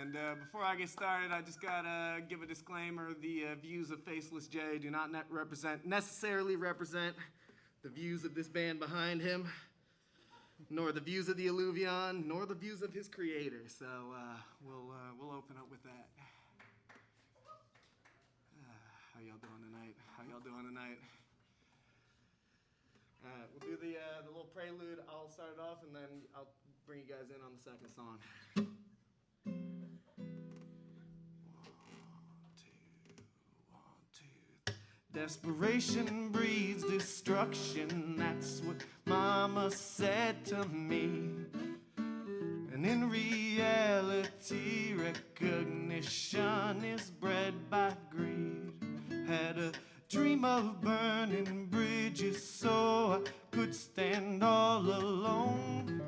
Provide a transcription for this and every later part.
And before I get started, I just gotta give a disclaimer. The views of Faceless Jay do not necessarily represent the views of this band behind him, nor the views of the Alluvion, nor the views of his creator. So we'll open up with that. How y'all doing tonight? How y'all doing tonight? We'll do the little prelude. I'll start it off, and then I'll bring you guys in on the second song. 1, 2, 1, 2. Desperation breeds destruction. That's what Mama said to me. And in reality, recognition is bred by greed. Had a dream of burning bridges so I could stand all alone.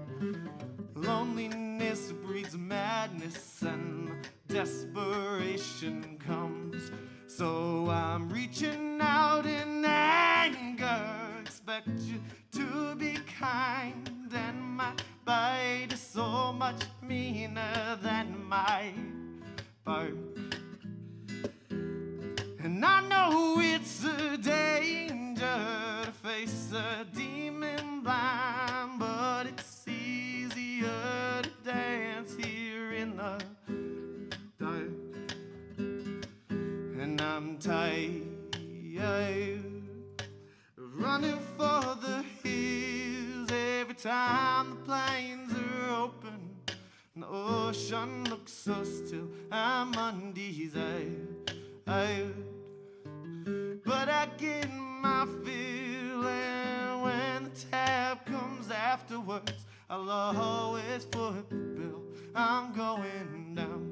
Loneliness breeds madness and desperation comes. So I'm reaching out in anger, expect you to be kind, and my bite is so much meaner than my bark. And I know it's a danger to face a demon blind, but it's easier to dance here in the dark. And I'm tired of running for the hills every time the plains are open. And the ocean looks so still, I'm undesired. But I get my feeling when the tab comes afterwards. I'll always foot the bill. I'm going down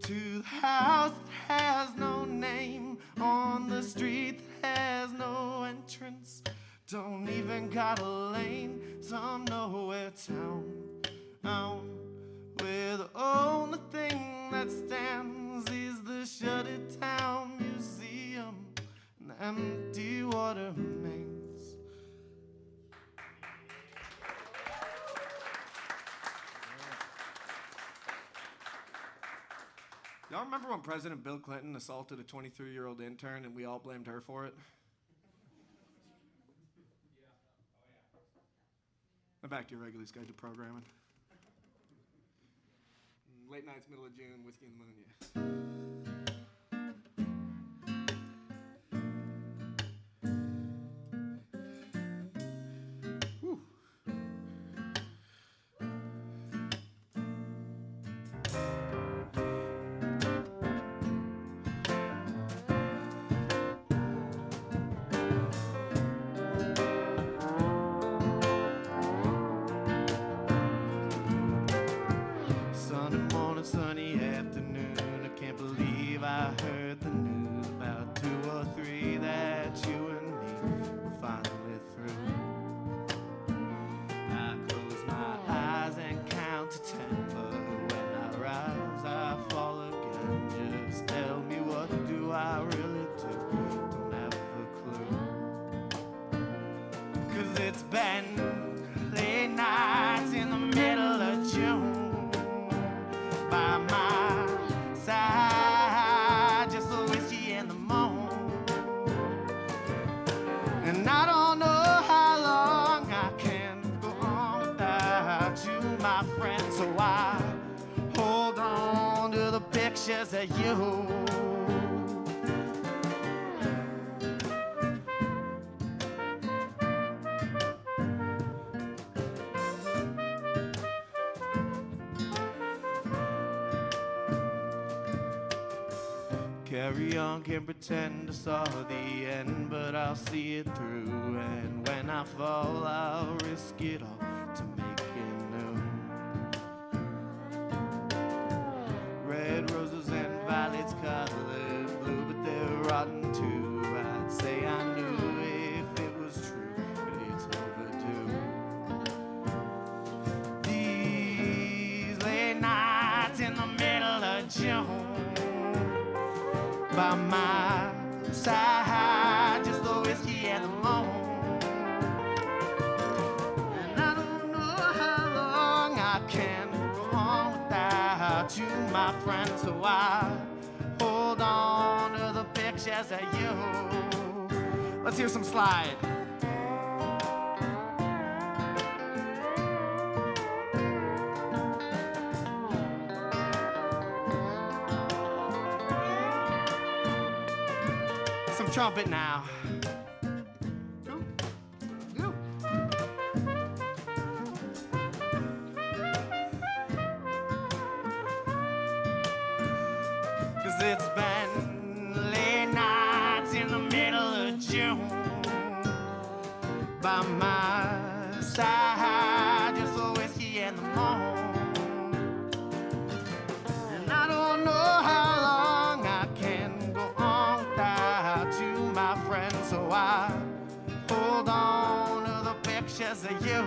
to the house that has no name, on the street that has no entrance. Don't even got a lane, some nowhere town, where the only thing that stands is the shuttered town museum and empty water mains. Y'all remember when President Bill Clinton assaulted a 23-year-old intern and we all blamed her for it? Now back to your regularly scheduled programming. Late nights, middle of June, Whiskey and the Moon, Whew. Sunny afternoon, I can't believe I heard the news about 2 or 3 that you and me were finally through. I close my eyes and count to 10, but when I rise, I fall again. Just tell me, what do I really do? Don't have a clue. 'Cause it's been late nights in the middle of June. By my side, just the whiskey and the moon. And I don't know how long I can go on without you, my friend. So I hold on to the pictures of you. Carry on, can't pretend I saw the end, but I'll see it through. And when I fall, I'll risk it all to make it new. Red roses and violets colored blue, but they're rotten too. I'd say I knew if it was true, but it's overdue. These late nights in the middle of June. By my side, just the whiskey and the moon. And I don't know how long I can go on without my friend, so I hold on to the pictures of you. Let's hear some slide. Some trumpet now. It's been late nights in the middle of June by my side, just for whiskey and the moon. And I don't know how long I can go on without you, my friend, so I hold on to the pictures of you.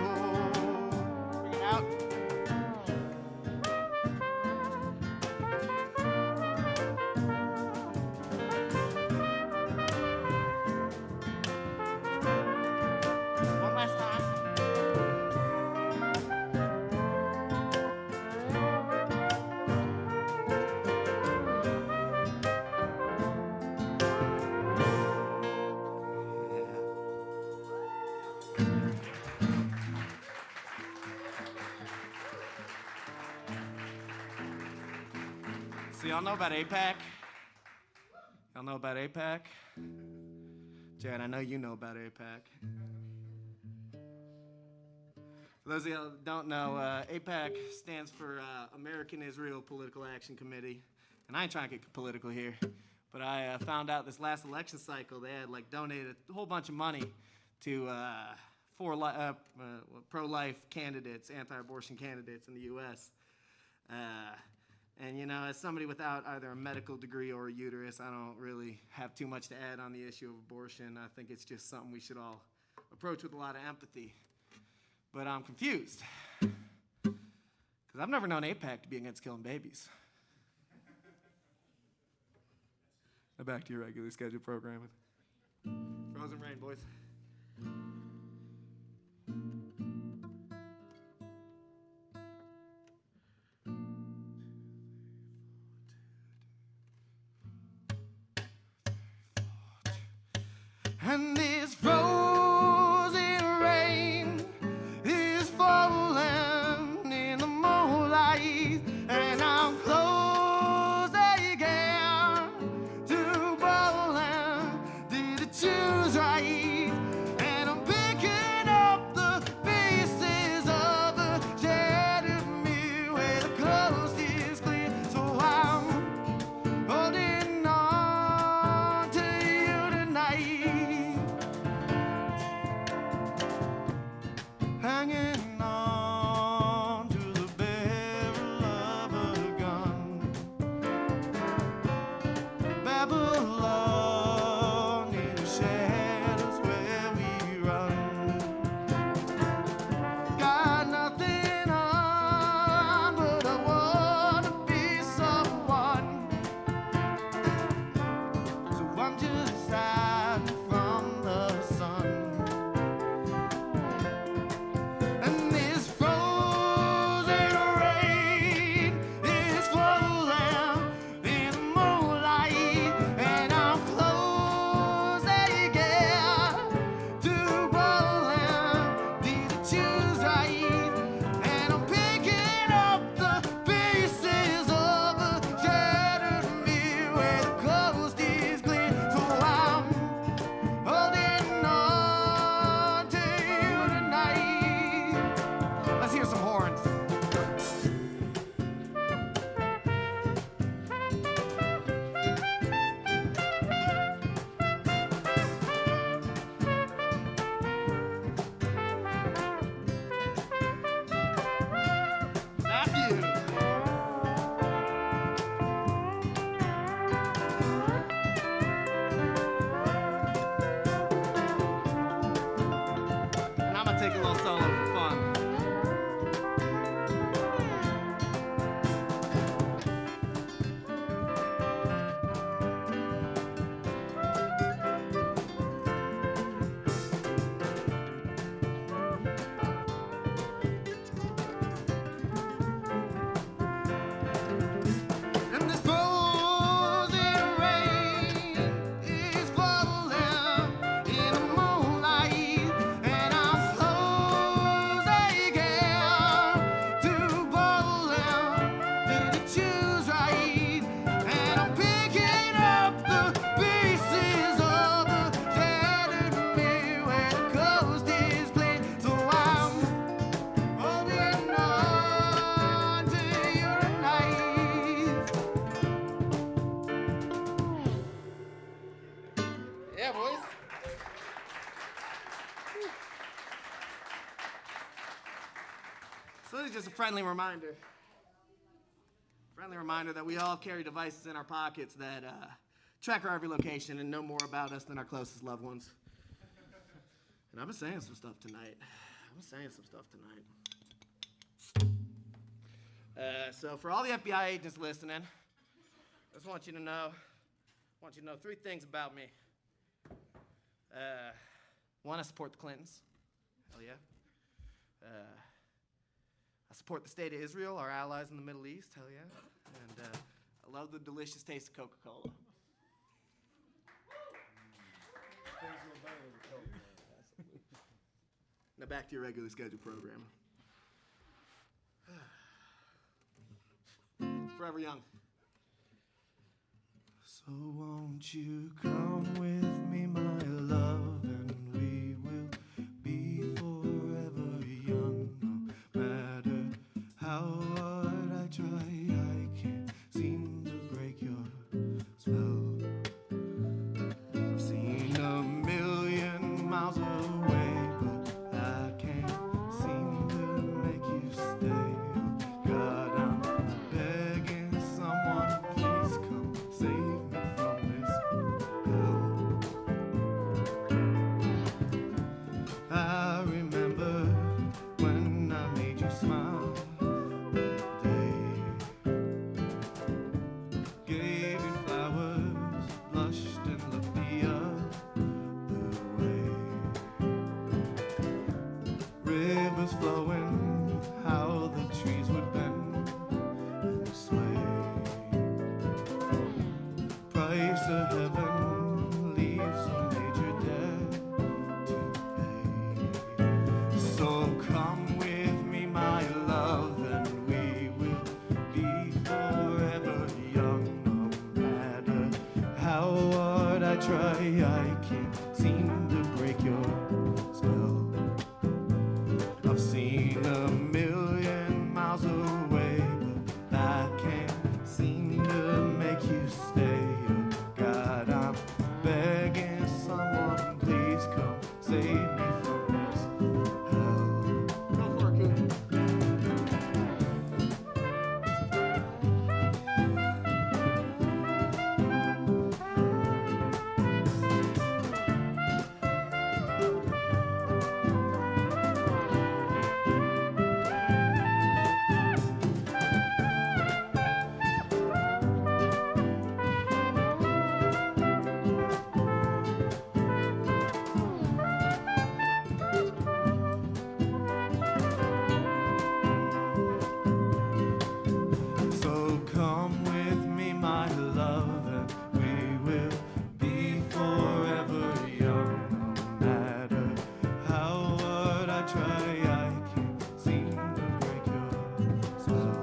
Bring it out. So y'all know about APAC? Y'all know about APAC? Jared, I know you know about APAC. For those of you that don't know, APAC stands for American Israel Political Action Committee. And I ain't trying to get political here, but I found out this last election cycle they had donated a whole bunch of money to pro-life candidates, anti-abortion candidates in the U.S. And, you know, as somebody without either a medical degree or a uterus, I don't really have too much to add on the issue of abortion. I think it's just something we should all approach with a lot of empathy. But I'm confused, because I've never known APAC to be against killing babies. Now back to your regularly scheduled programming. Frozen Rain, boys. And this frozen rain is falling in the moonlight, and I'm close again to bowling. Did I choose right? And I'm picking up the pieces of the shattered me where the coast is clear. So I'm holding on to you tonight. Hanging on to the barrel of a gun. Babylon in the shadows where we run. Got nothing on, but I wanna be someone. So I'm just hiding from the sun. And this frozen rain is falling in the moonlight, and I'm close again to bowling. Did I choose right? And I'm picking up the pieces of the shattered me where the coast is clear. So I'm holding on to you tonight. Let's hear some horns. Matthew. And I'm gonna take a little solo for fun. just a friendly reminder. Friendly reminder that we all carry devices in our pockets that track our every location and know more about us than our closest loved ones. And I've been saying some stuff tonight. So for all the FBI agents listening, I just want you to know 3 things about me. One, I support the Clintons. Hell yeah. I support the state of Israel, our allies in the Middle East. Hell yeah. And I love the delicious taste of Coca-Cola. Now back to your regularly scheduled programming. Forever young. So won't you come with me, my love, and we will be forever young. No matter how hard I try, I can't seem to break your spell. I've seen a million miles away, but I can't seem to make you stay. Oh God, I'm begging someone, please come save me from this hell. I remember when I made you smile that day. Gave you flowers, blushed and looked the other way. Rivers flowing, how the trees would bend and sway. Price of heaven leaves a major debt to pay. So come with me, my love, and we will be forever young. No matter how hard I try, I can't seem to break your spell. I've seen a million miles away, but I can't seem to make you stay. Oh God, I'm begging someone, please come save me from this hell. Go for it, Coop. So come with me, my love, and we will be forever young. No matter how hard I try, I can't seem to break your spell.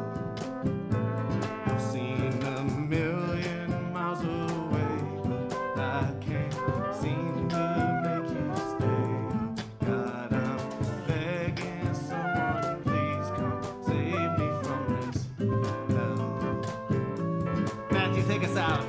I've seen a million miles away, but I can't seem to make you stay. Oh God, I'm begging someone, please come save me from this hell. Matthew, take us out.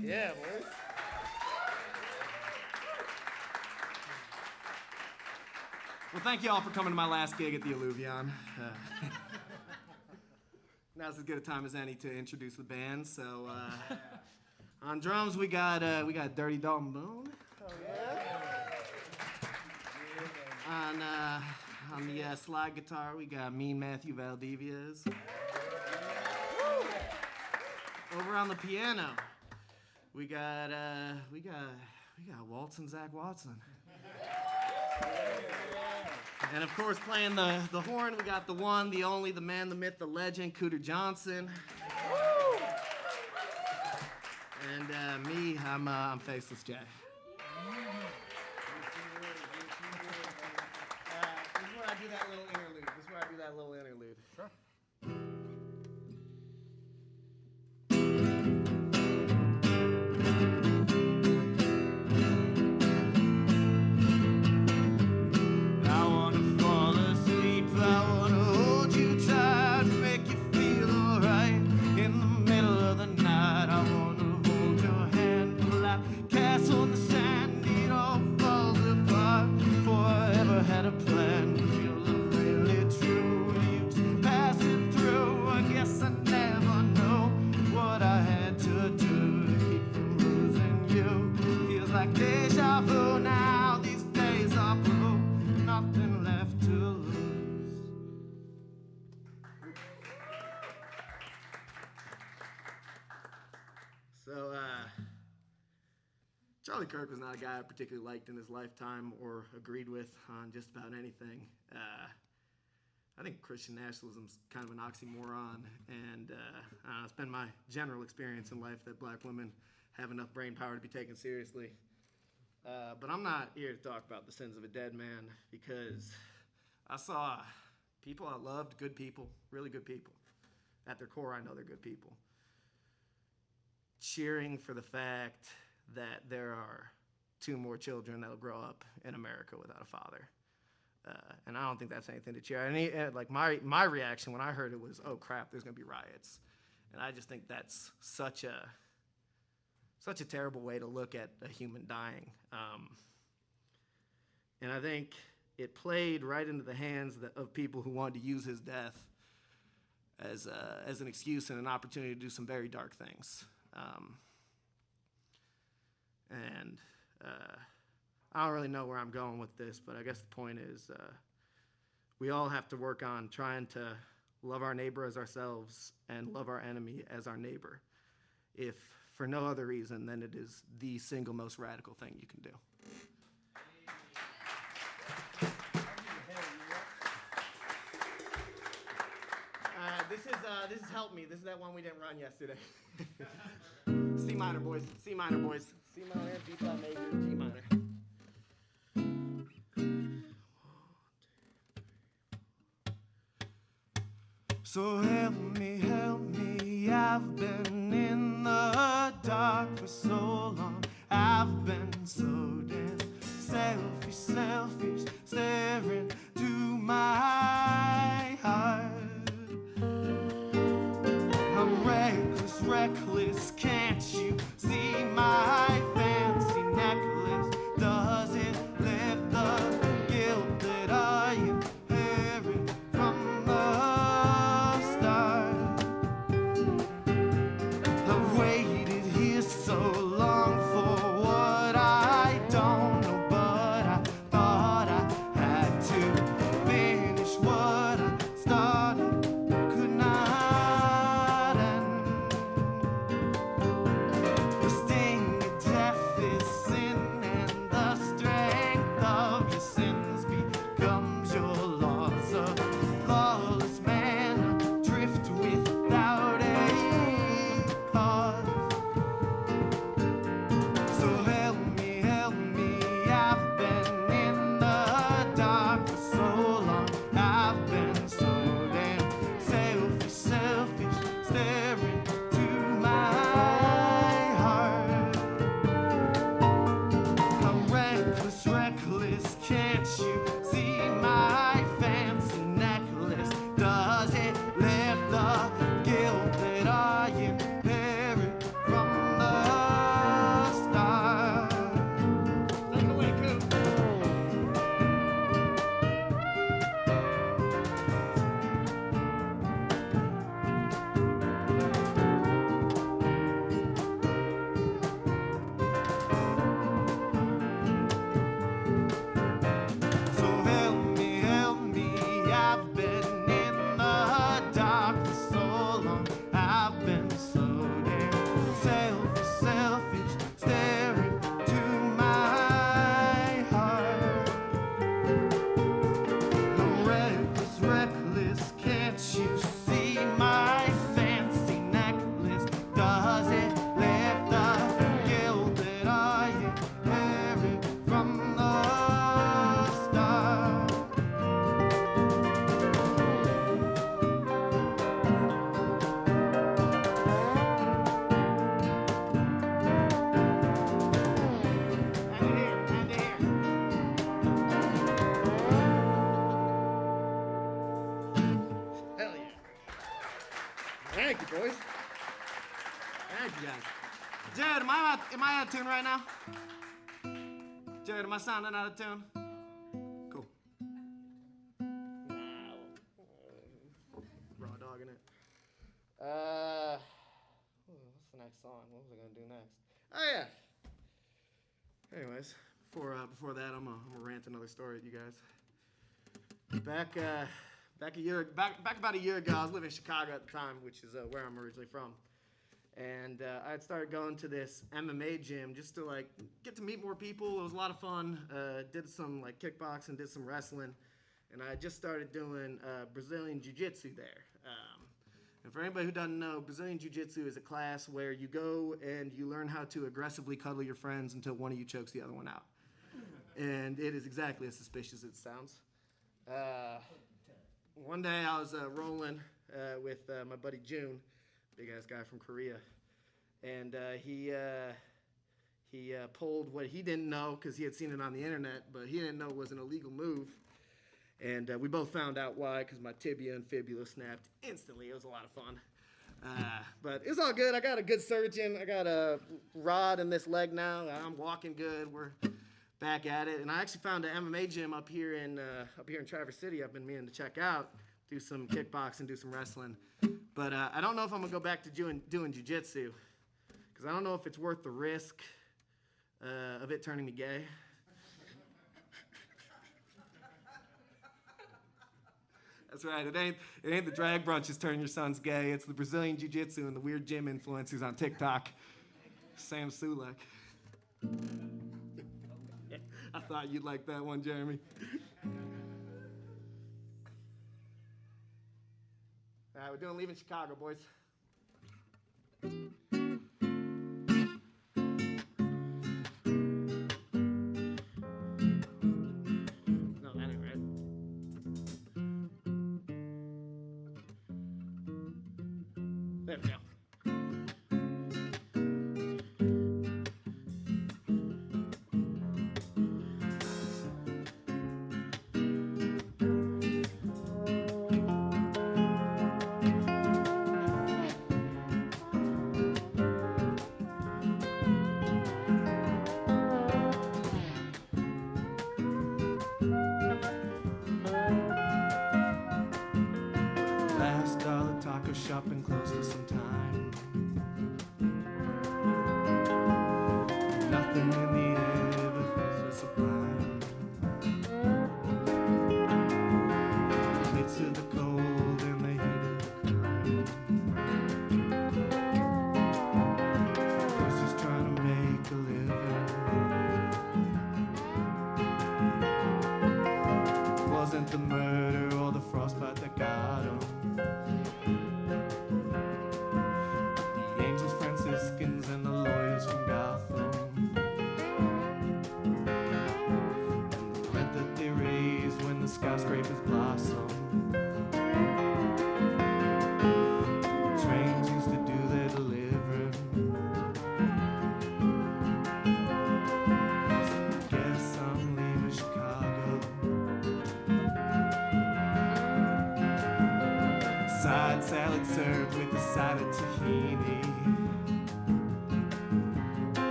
Yeah, boys. Well, thank you all for coming to my last gig at the Alluvion. Now's as good a time as any to introduce the band. So, on drums we got Dirty Dalton Boone. Oh yeah. On the slide guitar we got Mean Matthew Valdivias. Over on the piano we got Waltz and Zach Watson. And of course, playing the horn, we got the one, the only, the man, the myth, the legend, Cooter Johnson. And me, I'm Faceless Jay. I do that little interlude. This is where I do that little interlude. Sure. I wanna fall asleep, I wanna hold you tight, make you feel alright in the middle of the night. I wanna hold your hand, pull out castle in the sand, it all falls apart before I ever had a plan. Was your love really true? Were you just passing through? I guess I never know what I had to do to keep from losing you. Feels like deja vu now, these days are blue, nothing left to lose. So, Charlie Kirk was not a guy I particularly liked in his lifetime or agreed with on just about anything. I think Christian nationalism's kind of an oxymoron, and it's been my general experience in life that black women have enough brain power to be taken seriously. But I'm not here to talk about the sins of a dead man, because I saw people I loved, good people, really good people. At their core, I know they're good people, cheering for the fact that there are 2 more children that'll grow up in America without a father. And I don't think that's anything to cheer. And like my reaction when I heard it was, oh crap, there's gonna be riots. And I just think that's such a terrible way to look at a human dying. And I think it played right into the hands of people who wanted to use his death as an excuse and an opportunity to do some very dark things. I don't really know where I'm going with this, but I guess the point is we all have to work on trying to love our neighbor as ourselves and love our enemy as our neighbor, if for no other reason than it is the single most radical thing you can do. This is Help Me. This is that one we didn't run yesterday. C minor, boys. C minor, boys. C minor, B flat major, G minor. So help me, I've been in the dark for so long. I've been so damn selfish, staring to my heart. I'm reckless, can't you see my fancy necklace? Does it lift the guilt that I inherit from the start? I've waited here so long for what I don't know, but I thought I had to finish what I started, could not end. The sting of death is sin, and the strength of your sins becomes your laws. A lawless man adrift without a cause. So help me, I've been in the dark for so long. I've been so damn selfish, staring to my heart. I'm reckless, can't you see my fancy necklace? Does it lift the guilt that I inherit from the start? Take it away, Coop. So help me, I've been in the dark for so long. I've been so damn selfish, staring to my heart. I'm reckless, can't you see my fancy necklace? Does it lift the guilt that I inherit from the start? Thank you, boys. Thank you, guys. Jared, am I out of tune right now? Jared, am I sounding out of tune? Cool. Raw dogging it. What's the next song? What was I gonna do next? Oh yeah. Anyways, before that, I'm gonna rant another story at you guys. Back about a year ago, I was living in Chicago at the time, which is where I'm originally from. And I had started going to this MMA gym just to like get to meet more people. It was a lot of fun. Did some like kickboxing, did some wrestling, and I just started doing Brazilian Jiu-Jitsu there. And for anybody who doesn't know, Brazilian Jiu-Jitsu is a class where you go and you learn how to aggressively cuddle your friends until one of you chokes the other one out. And it is exactly as suspicious as it sounds. One day I was rolling with my buddy June, big ass guy from Korea, and he pulled what he didn't know because he had seen it on the internet, but he didn't know it was an illegal move. And we both found out why, because my tibia and fibula snapped instantly. It was a lot of fun. But it was all good. I got a good surgeon. I got a rod in this leg now. I'm walking good. We're back at it. And I actually found an MMA gym up here in Traverse City. I've been meaning to check out, do some kickboxing, do some wrestling. But I don't know if I'm going to go back to doing jiu-jitsu, because I don't know if it's worth the risk of it turning me gay. That's right. It ain't the drag brunches turning your sons gay. It's the Brazilian Jiu-Jitsu and the weird gym influencers on TikTok. Sam Sulek. I thought you'd like that one, Jeremy. All right, we're doing Leaving Chicago, boys. No, that ain't right. There we go. Shopping close for some time. Nothing in the air ever feels so sublime. Midst of the cold and the heat of the crime. First just trying to make a living. It wasn't the murder or the frostbite that got him. And the lawyers from Gotham, and the rent that they raise when the skyscrapers blossom. Trains used to do their delivering. So I guess I'm leaving Chicago. Side salad served with a side of tahini.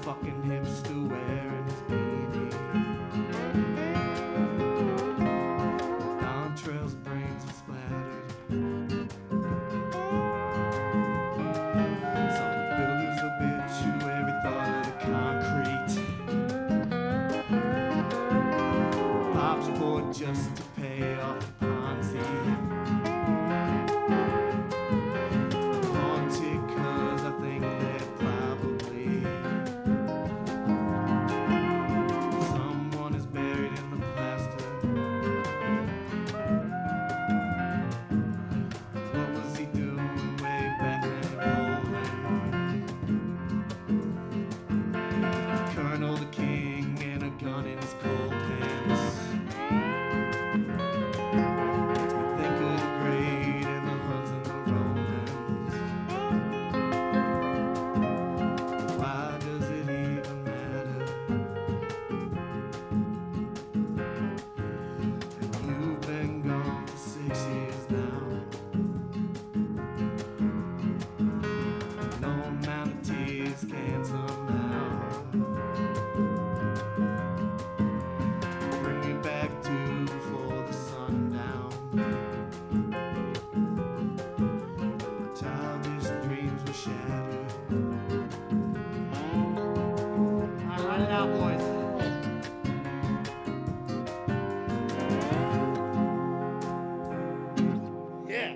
Fucking hipster wearing his beanie. Don Trail's brains are splattered. Some builders will bitch you every thought of the concrete. Pops poured just to pay off the Ponzi. Haunted 'cause I think they're probably Cowboys. Yeah.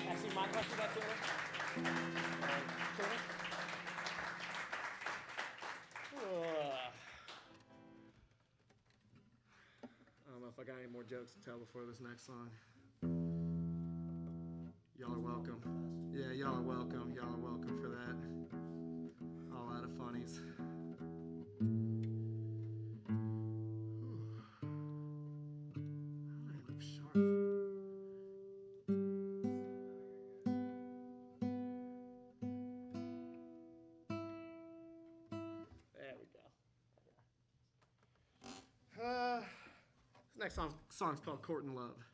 Actually, my question got to it. I don't know if I got any more jokes to tell before this next song. Y'all are welcome. Yeah, y'all are welcome. Y'all are welcome for that. All out of funnies. There we go. This next song's called Court and Love.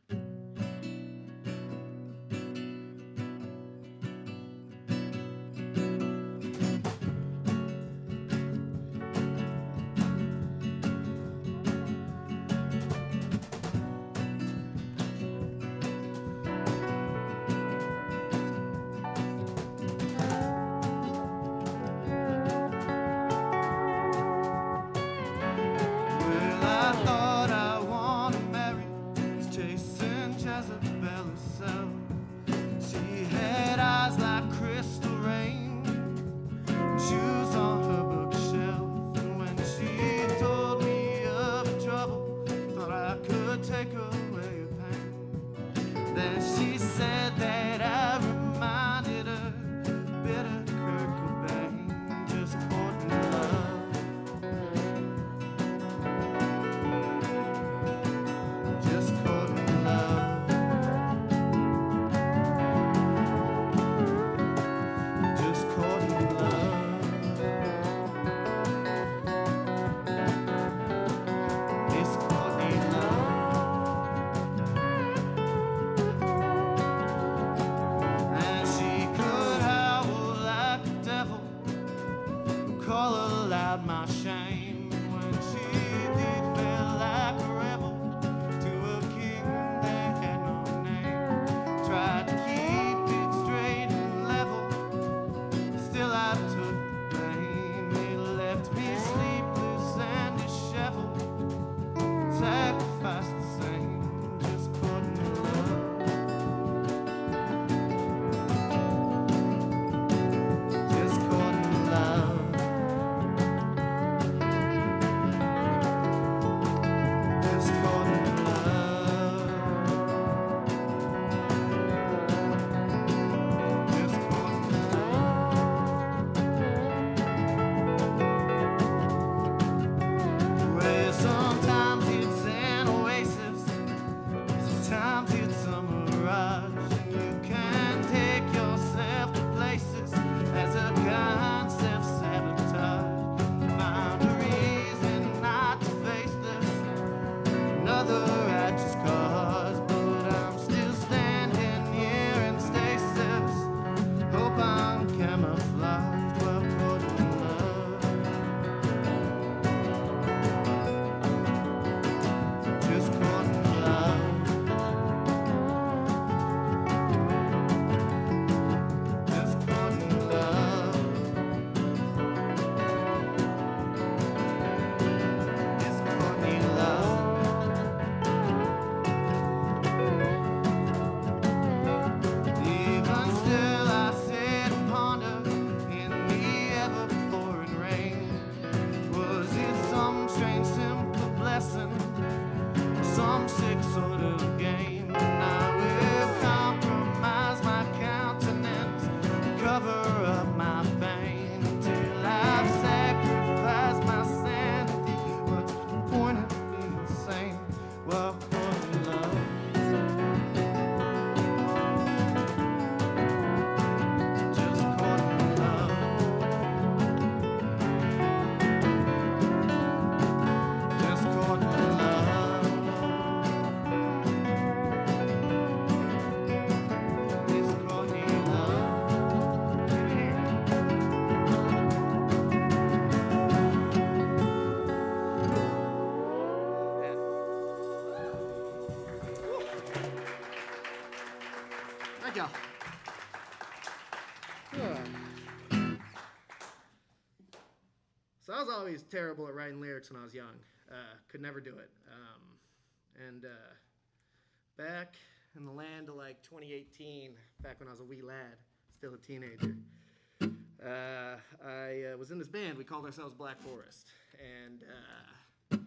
So I was always terrible at writing lyrics when I was young. Could never do it. And back in the land of like 2018, back when I was a wee lad, still a teenager, I was in this band. We called ourselves Black Forest. And a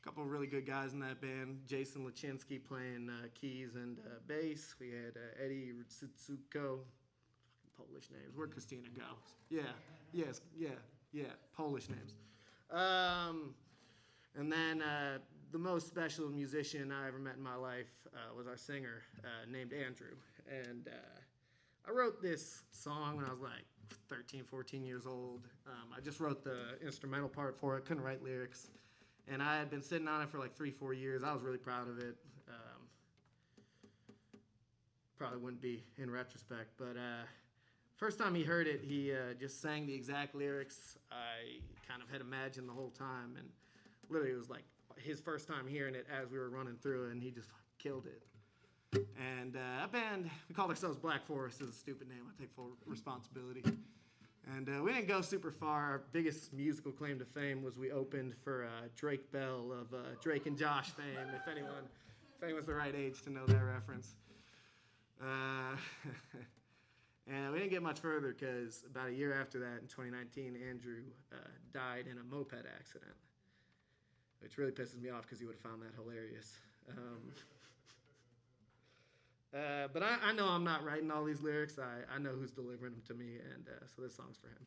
couple of really good guys in that band. Jason Lachinsky playing keys and bass. We had Eddie Rutsutsuko. Polish names. Where'd Christina go? Yeah, Polish names. And then the most special musician I ever met in my life was our singer named Andrew. And I wrote this song when I was like 13, 14 years old. I just wrote the instrumental part for it, couldn't write lyrics. And I had been sitting on it for like 3-4 years. I was really proud of it. Probably wouldn't be in retrospect, but first time he heard it, he just sang the exact lyrics I kind of had imagined the whole time, and literally it was like his first time hearing it as we were running through it, and he just killed it. And that band, we called ourselves Black Forest. Is a stupid name. I take full responsibility. And we didn't go super far. Our biggest musical claim to fame was we opened for Drake Bell of Drake and Josh fame, if anyone's the right age to know that reference. And we didn't get much further because about a year after that, in 2019, Andrew died in a moped accident, which really pisses me off because he would have found that hilarious. But I know I'm not writing all these lyrics. I know who's delivering them to me, and so this song's for him.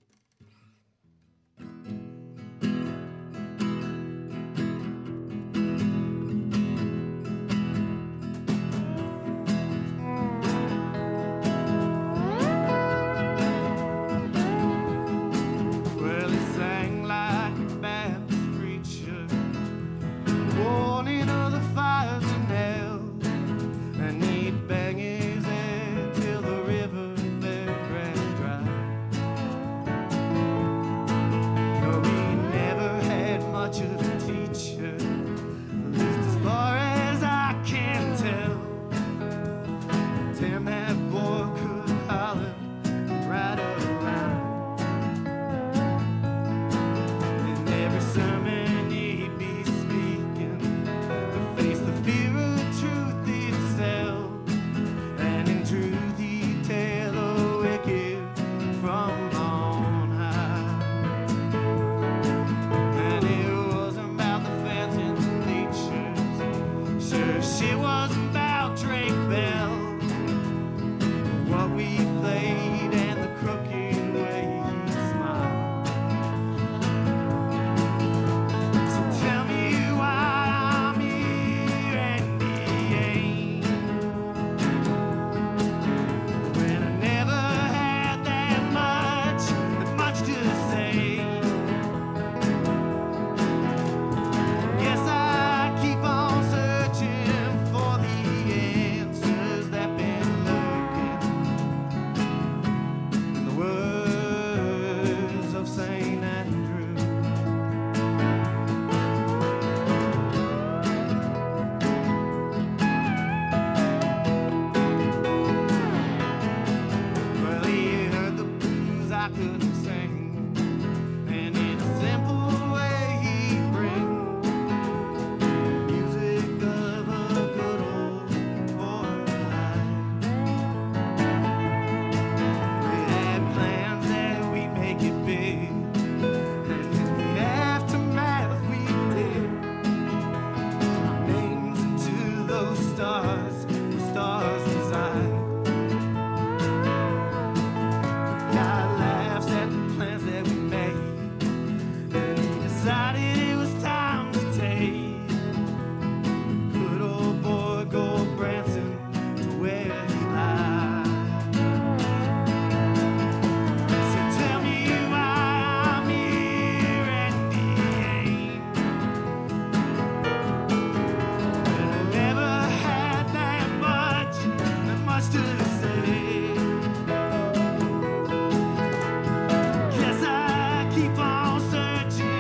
Keep on searching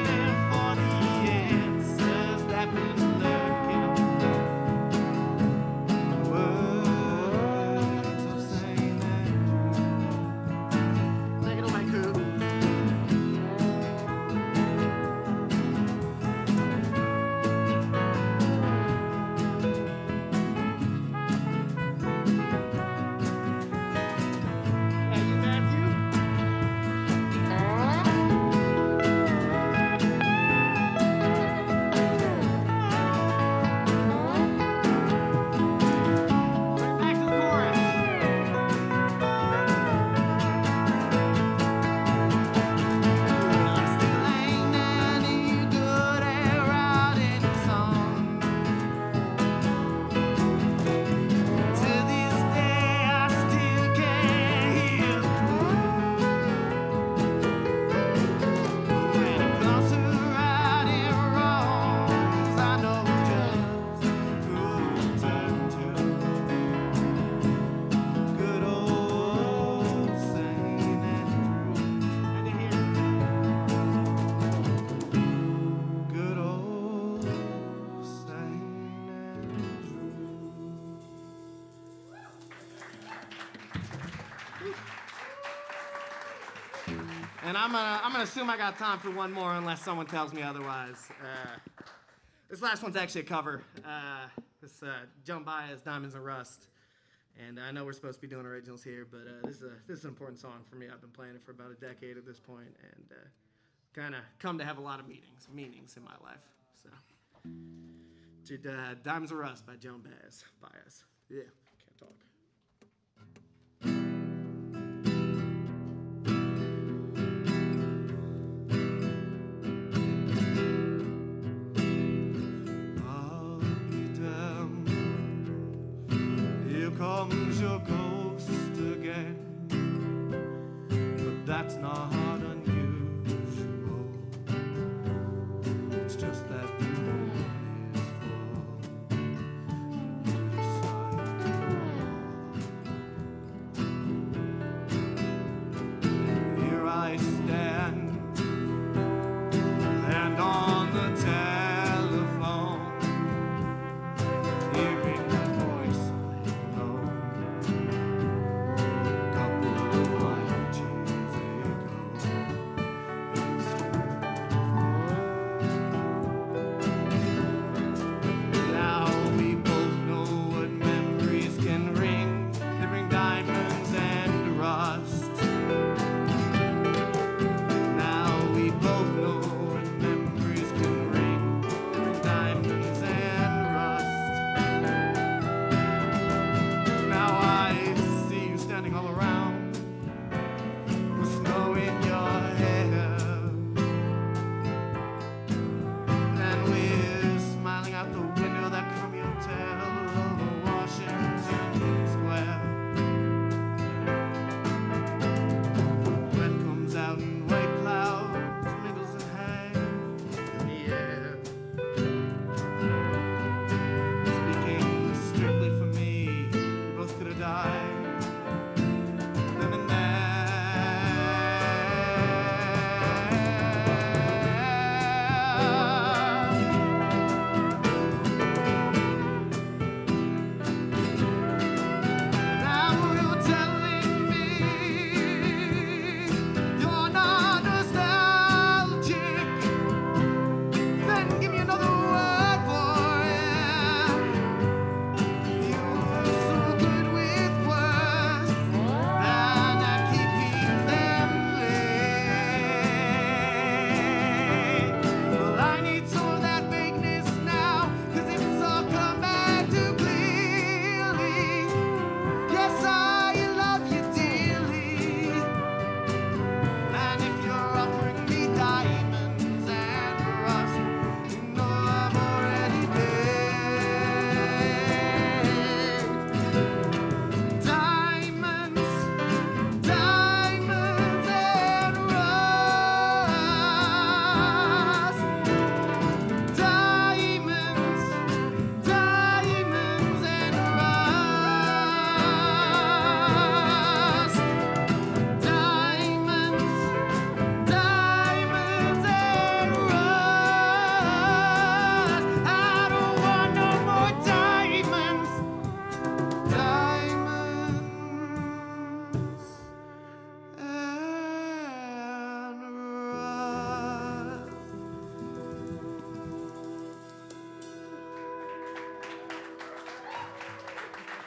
for the And I'm gonna assume I got time for one more unless someone tells me otherwise. This last one's actually a cover. This Joan Baez, Diamonds and Rust. And I know we're supposed to be doing originals here, but this is an important song for me. I've been playing it for about a decade at this point, and kind of come to have a lot of meanings in my life. So, Diamonds and Rust by Joan Baez. Yeah, can't talk. Comes your ghost again, but that's not unusual. It's just that the moon is full. You decide. Here I stand, and on the telephone, hearing the voice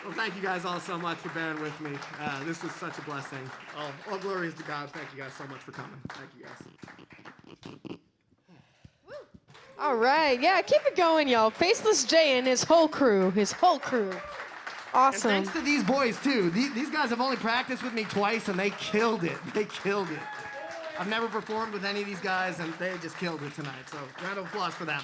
Well, thank you guys all so much for bearing with me. This was such a blessing. All glory is to God. Thank you guys so much for coming. Thank you guys. All right. Yeah, keep it going, y'all. Faceless Jay and his whole crew. Awesome. And thanks to these boys, too. These guys have only practiced with me twice, and they killed it. I've never performed with any of these guys, and they just killed it tonight. So round of applause for them.